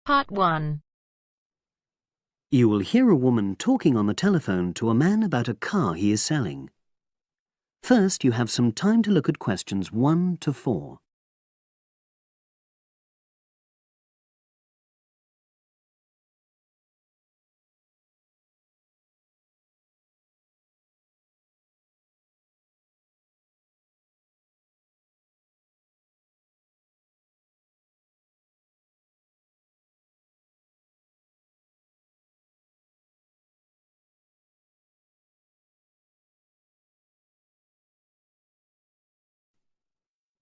Part 1. You will hear a woman talking on the telephone to a man about a car he is selling. First, you have some time to look at questions 1 to 4.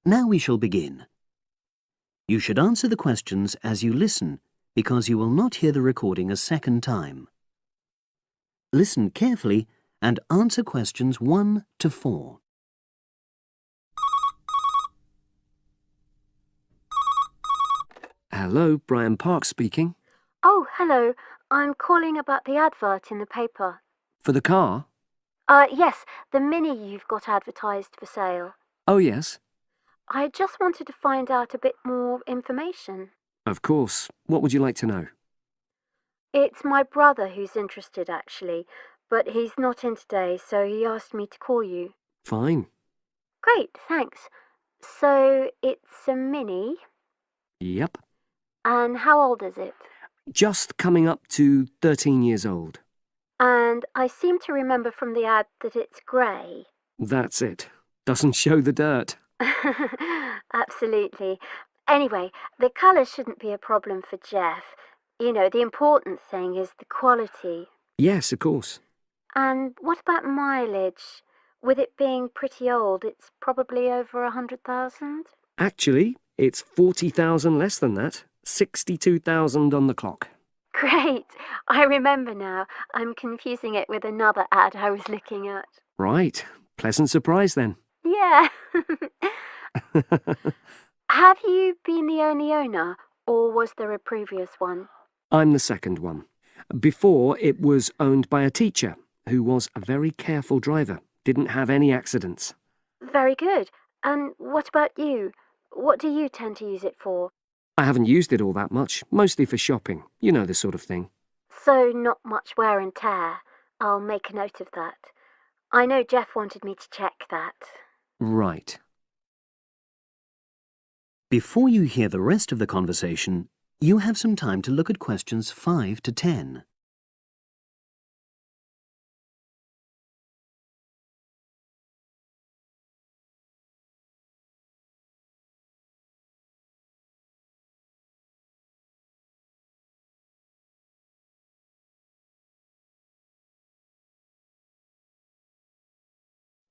Now we shall begin. You should answer the questions as you listen, because you will not hear the recording a second time. Listen carefully and answer questions 1 to 4. Hello, Brian Park speaking. Oh, hello. I'm calling about the advert in the paper. For the car? Yes, the Mini you've got advertised for sale. Oh, yes. I just wanted to find out a bit more information. Of course. What would you like to know? It's my brother who's interested, actually, but he's not in today, so he asked me to call you. Fine. Great, thanks. So, it's a Mini, Yep. and how old is it? Just coming up to 13 years old. And I seem to remember from the ad that it's grey. That's it. Doesn't show the dirt. Absolutely. Anyway, the colour shouldn't be a problem for Jeff. You know, the important thing is the quality. Yes, of course. And what about mileage? With it being pretty old, it's probably over 100,000? Actually, it's 40,000 less than that. 62,000 on the clock. Great! I remember now. I'm confusing it with another ad I was looking at. Right. Pleasant surprise then. Yeah. Have you been the only owner, or was there a previous one? I'm the second one. Before, it was owned by a teacher who was a very careful driver. Didn't have any accidents. Very good. And what about you? What do you tend to use it for? I haven't used it all that much, mostly for shopping. You know the sort of thing. So not much wear and tear. I'll make a note of that. I know Jeff wanted me to check that. Right. Before you hear the rest of the conversation, you have some time to look at questions 5 to 10.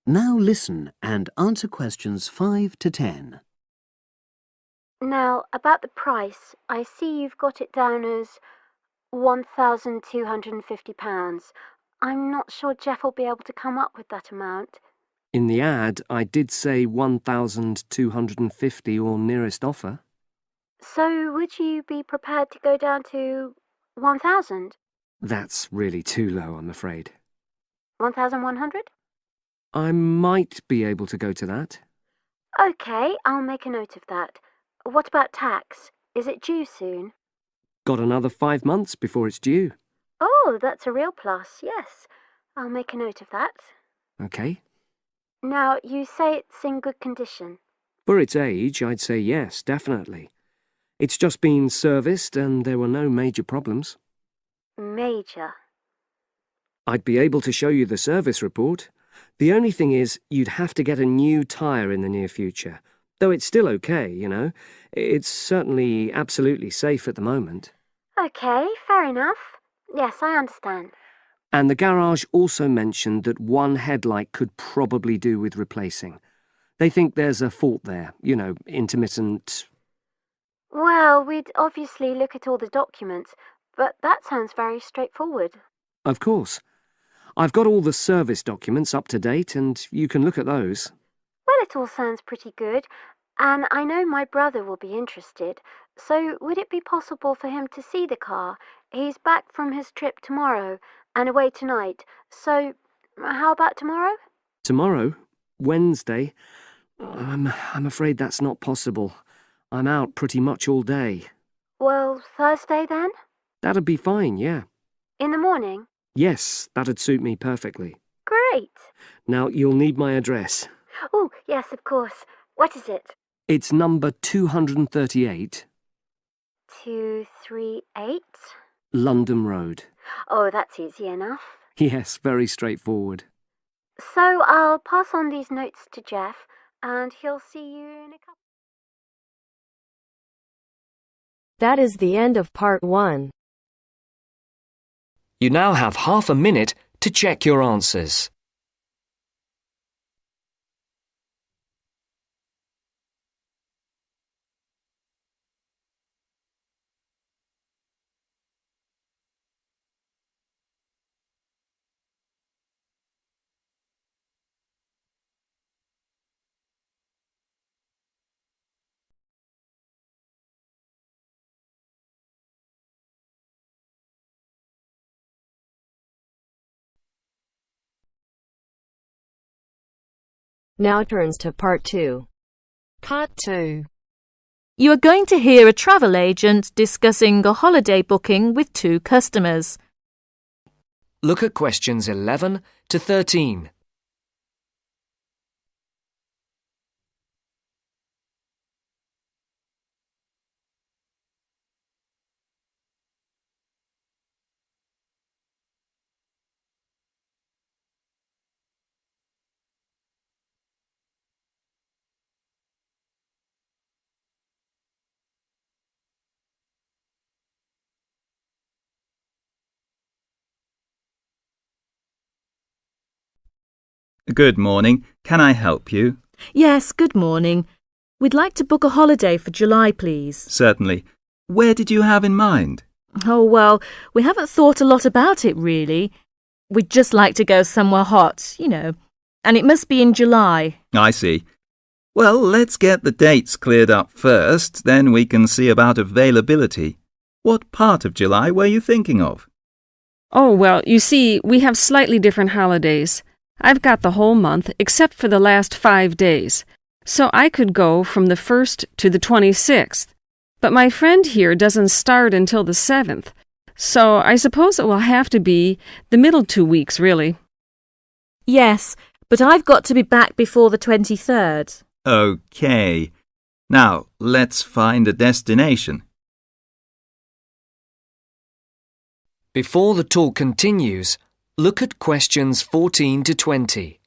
Now listen and answer questions 5 to 10. Now, about the price, I see you've got it down as £1,250. I'm not sure Jeff will be able to come up with that amount. In the ad, I did say 1,250 or nearest offer. So would you be prepared to go down to 1,000? That's really too low, I'm afraid. 1,100? I might be able to go to that. OK, I'll make a note of that. What about tax? Is it due soon? Got another 5 months before it's due. Oh, that's a real plus, yes. I'll make a note of that. OK. Now, you say it's in good condition. For its age, I'd say yes, definitely. It's just been serviced and there were no major problems. Major. I'd be able to show you the service report. The only thing is, you'd have to get a new tyre in the near future. Though it's still OK, you know. It's certainly absolutely safe at the moment. OK, fair enough. Yes, I understand. And the garage also mentioned that one headlight could probably do with replacing. They think there's a fault there, you know, intermittent. Well, we'd obviously look at all the documents, but that sounds very straightforward. Of course. I've got all the service documents up to date, and you can look at those. Well, it all sounds pretty good, and I know my brother will be interested, so would it be possible for him to see the car? He's back from his trip tomorrow and away tonight, so how about tomorrow? Tomorrow? Wednesday? I'm afraid that's not possible. I'm out pretty much all day. Well, Thursday then? That'd be fine, yeah. In the morning? Yes, that'd suit me perfectly. Great. Now, you'll need my address. Oh, yes, of course. What is it? It's number 238, 238? London Road. Oh, that's easy enough. Yes, very straightforward. So I'll pass on these notes to Jeff, and he'll see you in a couple. That is the end of part 1. You now have half a minute to check your answers. Now turns to part 2. Part 2. You are going to hear a travel agent discussing a holiday booking with 2 customers. Look at questions 11 to 13. Good morning. Can I help you? Yes, good morning. We'd like to book a holiday for July, please. Certainly. Where did you have in mind? Oh, well, we haven't thought a lot about it, really. We'd just like to go somewhere hot, and it must be in July. I see. Well, let's get the dates cleared up first, then we can see about availability. What part of July were you thinking of? Oh, well, you see, we have slightly different holidays. I've got the whole month except for the last 5 days, so I could go from the 1st to the 26th. But my friend here doesn't start until the 7th, so I suppose it will have to be the middle 2 weeks, really. Yes, but I've got to be back before the 23rd. OK. Now, let's find a destination. Before the talk continues, look at questions 14 to 20.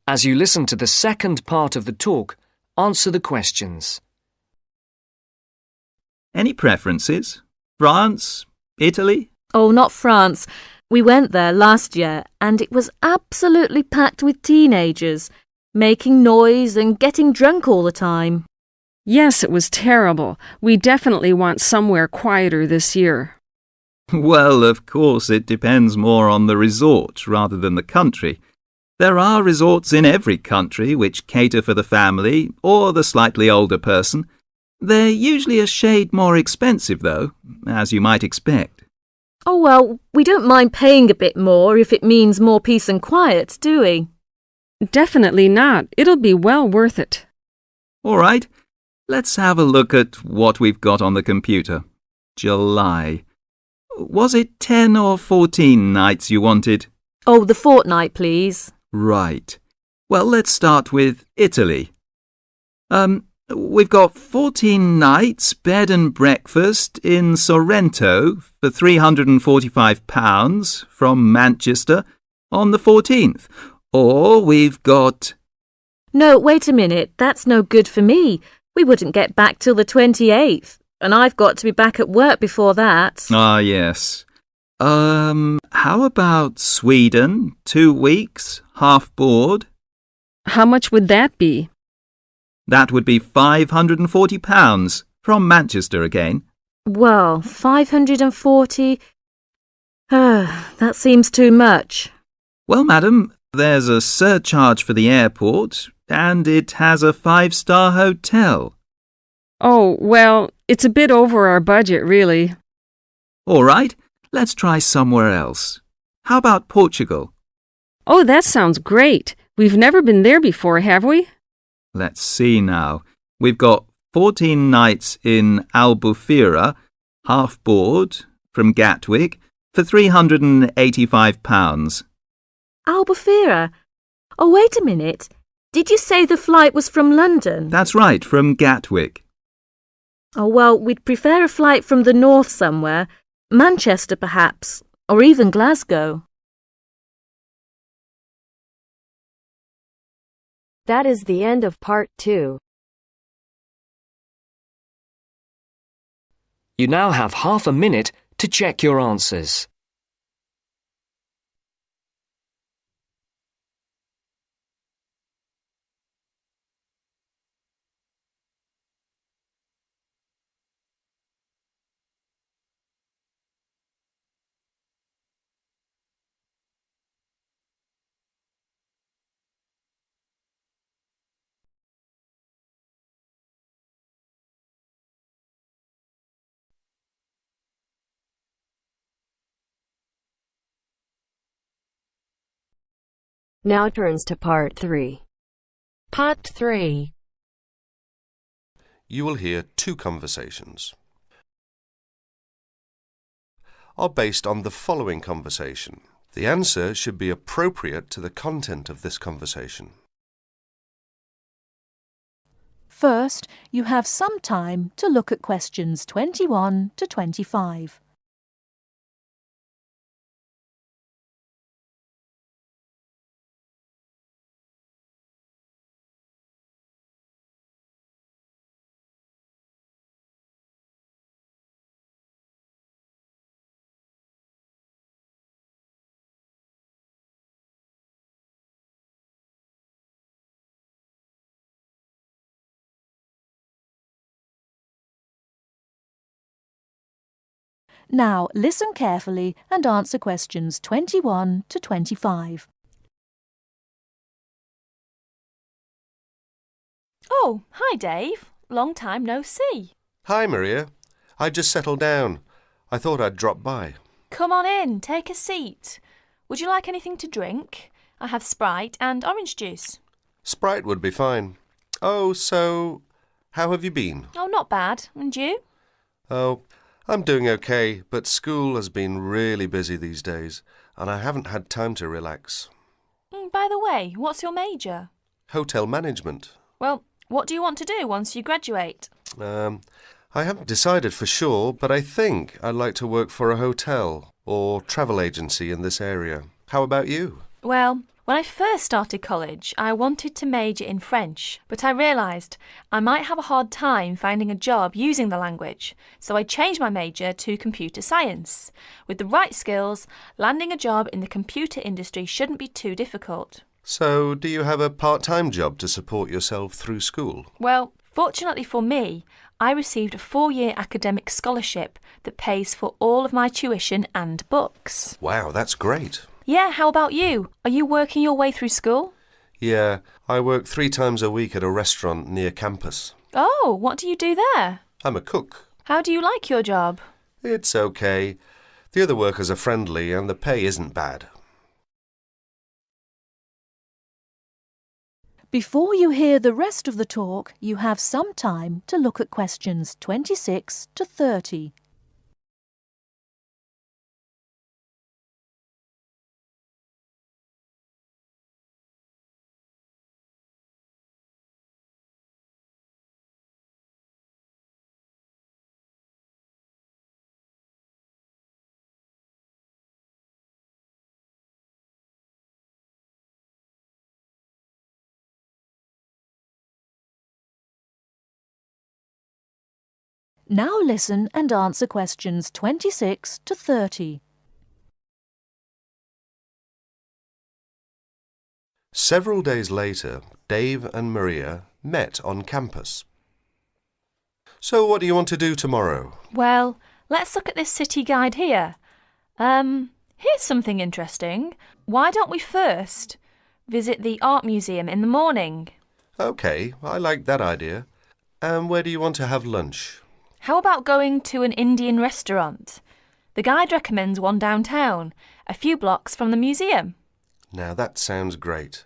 As you listen to the second part of the talk, answer the questions. Any preferences? France? Italy? Oh, not France. We went there last year, and it was absolutely packed with teenagers, making noise and getting drunk all the time. Yes, it was terrible. We definitely want somewhere quieter this year. Well, of course, it depends more on the resort rather than the country. There are resorts in every country which cater for the family or the slightly older person. They're usually a shade more expensive, though, as you might expect. Oh, well, we don't mind paying a bit more if it means more peace and quiet, do we? Definitely not. It'll be well worth it. All right, let's have a look at what we've got on the computer. July. Was it 10 or 14 nights you wanted? Oh, the fortnight, please. Right. Well, let's start with Italy. We've got 14 nights bed and breakfast in Sorrento for £345 from Manchester on the 14th. Or we've got... No, wait a minute. That's no good for me. We wouldn't get back till the 28th, and I've got to be back at work before that. Ah, yes. How about Sweden? 2 weeks, half board? How much would that be? That would be £540 from Manchester again. Well, 540. That seems too much. Well, madam, there's a surcharge for the airport, and it has a 5-star hotel. Oh, well, it's a bit over our budget, really. All right, let's try somewhere else. How about Portugal? Oh, that sounds great. We've never been there before, have we? Let's see now. We've got 14 nights in Albufeira, half board, from Gatwick, for £385. Albufeira? Oh, wait a minute. Did you say the flight was from London? That's right, from Gatwick. Oh, well, we'd prefer a flight from the north somewhere. Manchester, perhaps, or even Glasgow. That is the end of part 2. You now have half a minute to check your answers. Now turns to part 3. Part 3. You will hear 2 conversations are based on the following conversation. The answer should be appropriate to the content of this conversation. First, you have some time to look at questions 21 to 25. Now, listen carefully and answer questions 21 to 25. Oh, hi Dave. Long time no see. Hi, Maria. I just settled down. I thought I'd drop by. Come on in, take a seat. Would you like anything to drink? I have Sprite and orange juice. Sprite would be fine. Oh, so, how have you been? Oh, not bad. And you? Oh, I'm doing okay, but school has been really busy these days, and I haven't had time to relax. By the way, what's your major? Hotel management. Well, what do you want to do once you graduate? I haven't decided for sure, but I think I'd like to work for a hotel or travel agency in this area. How about you? Well, when I first started college, I wanted to major in French, but I realised I might have a hard time finding a job using the language, so I changed my major to computer science. With the right skills, landing a job in the computer industry shouldn't be too difficult. So, do you have a part-time job to support yourself through school? Well, fortunately for me, I received a 4-year academic scholarship that pays for all of my tuition and books. Wow, that's great. Yeah, how about you? Are you working your way through school? Yeah, I work 3 times a week at a restaurant near campus. Oh, what do you do there? I'm a cook. How do you like your job? It's okay. The other workers are friendly and the pay isn't bad. Before you hear the rest of the talk, you have some time to look at questions 26 to 30. Now listen and answer questions 26 to 30. Several days later, Dave and Maria met on campus. So what do you want to do tomorrow? Well, let's look at this city guide here. Here's something interesting. Why don't we first visit the art museum in the morning? OK, I like that idea. And where do you want to have lunch? How about going to an Indian restaurant? The guide recommends one downtown, a few blocks from the museum. Now that sounds great.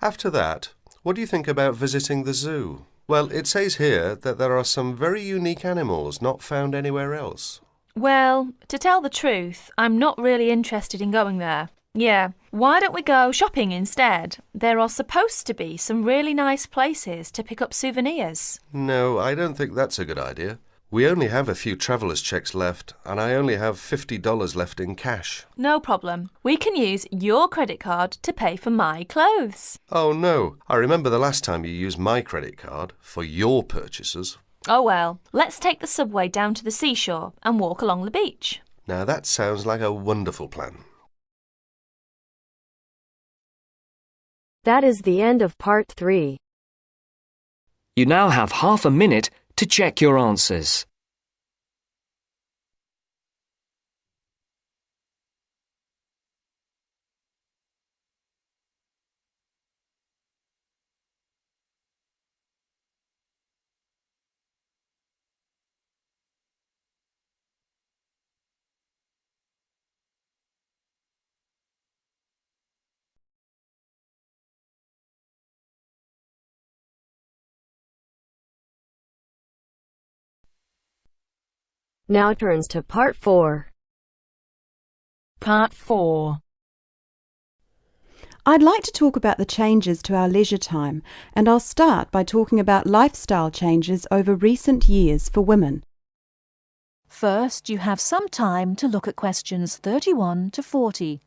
After that, what do you think about visiting the zoo? Well, it says here that there are some very unique animals not found anywhere else. Well, to tell the truth, I'm not really interested in going there. Yeah, why don't we go shopping instead? There are supposed to be some really nice places to pick up souvenirs. No, I don't think that's a good idea. We only have a few traveller's checks left, and I only have $50 left in cash. No problem. We can use your credit card to pay for my clothes. Oh no, I remember the last time you used my credit card for your purchases. Oh well, let's take the subway down to the seashore and walk along the beach. Now that sounds like a wonderful plan. That is the end of part 3. You now have half a minute to check your answers. Now turns to part 4. Part 4. I'd like to talk about the changes to our leisure time, and I'll start by talking about lifestyle changes over recent years for women. First, you have some time to look at questions 31 to 40.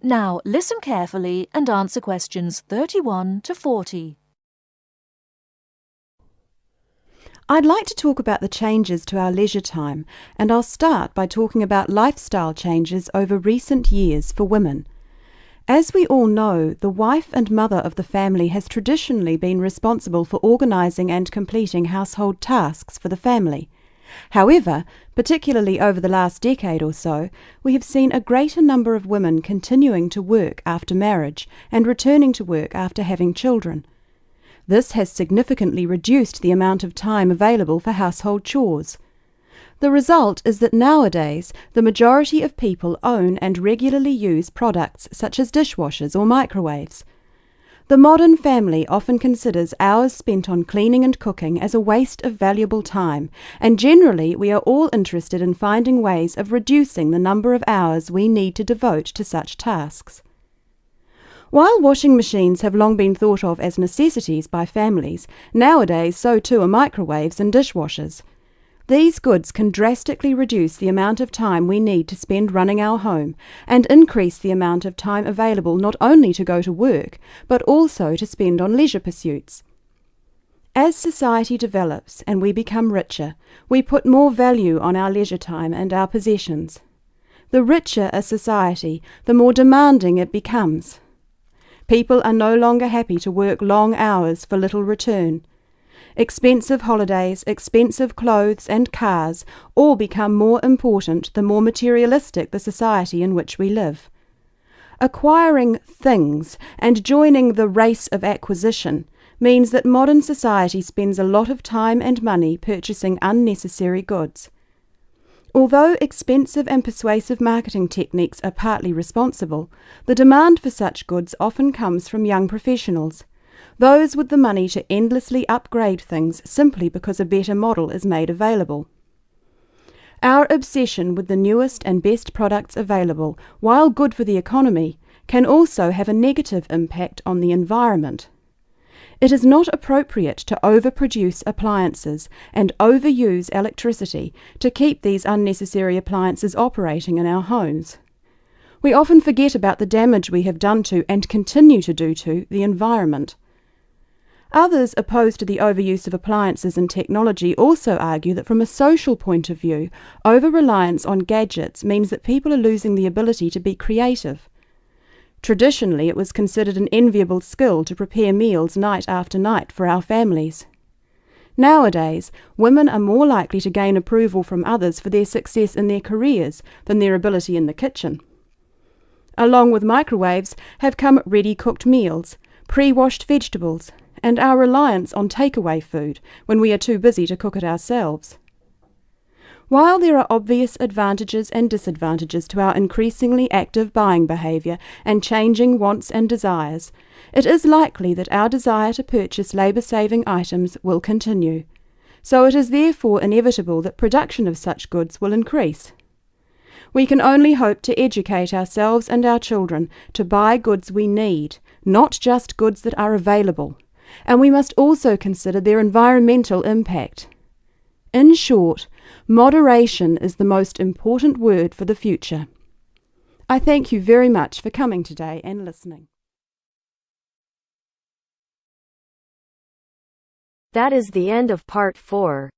Now listen carefully and answer questions 31 to 40. I'd like to talk about the changes to our leisure time, and I'll start by talking about lifestyle changes over recent years for women. As we all know, the wife and mother of the family has traditionally been responsible for organising and completing household tasks for the family. However, particularly over the last decade or so, we have seen a greater number of women continuing to work after marriage and returning to work after having children. This has significantly reduced the amount of time available for household chores. The result is that nowadays the majority of people own and regularly use products such as dishwashers or microwaves. The modern family often considers hours spent on cleaning and cooking as a waste of valuable time, and generally we are all interested in finding ways of reducing the number of hours we need to devote to such tasks. While washing machines have long been thought of as necessities by families, nowadays so too are microwaves and dishwashers. These goods can drastically reduce the amount of time we need to spend running our home and increase the amount of time available not only to go to work, but also to spend on leisure pursuits. As society develops and we become richer, we put more value on our leisure time and our possessions. The richer a society, the more demanding it becomes. People are no longer happy to work long hours for little return. Expensive holidays, expensive clothes and cars all become more important the more materialistic the society in which we live. Acquiring things and joining the race of acquisition means that modern society spends a lot of time and money purchasing unnecessary goods. Although expensive and persuasive marketing techniques are partly responsible, the demand for such goods often comes from young professionals, those with the money to endlessly upgrade things simply because a better model is made available. Our obsession with the newest and best products available, while good for the economy, can also have a negative impact on the environment. It is not appropriate to overproduce appliances and overuse electricity to keep these unnecessary appliances operating in our homes. We often forget about the damage we have done to and continue to do to the environment. Others opposed to the overuse of appliances and technology also argue that from a social point of view, over-reliance on gadgets means that people are losing the ability to be creative. Traditionally, it was considered an enviable skill to prepare meals night after night for our families. Nowadays, women are more likely to gain approval from others for their success in their careers than their ability in the kitchen. Along with microwaves have come ready-cooked meals, pre-washed vegetables, and our reliance on takeaway food when we are too busy to cook it ourselves. While there are obvious advantages and disadvantages to our increasingly active buying behaviour and changing wants and desires, it is likely that our desire to purchase labour-saving items will continue. So it is therefore inevitable that production of such goods will increase. We can only hope to educate ourselves and our children to buy goods we need, not just goods that are available, and we must also consider their environmental impact. In short, moderation is the most important word for the future. I thank you very much for coming today and listening. That is the end of part 4.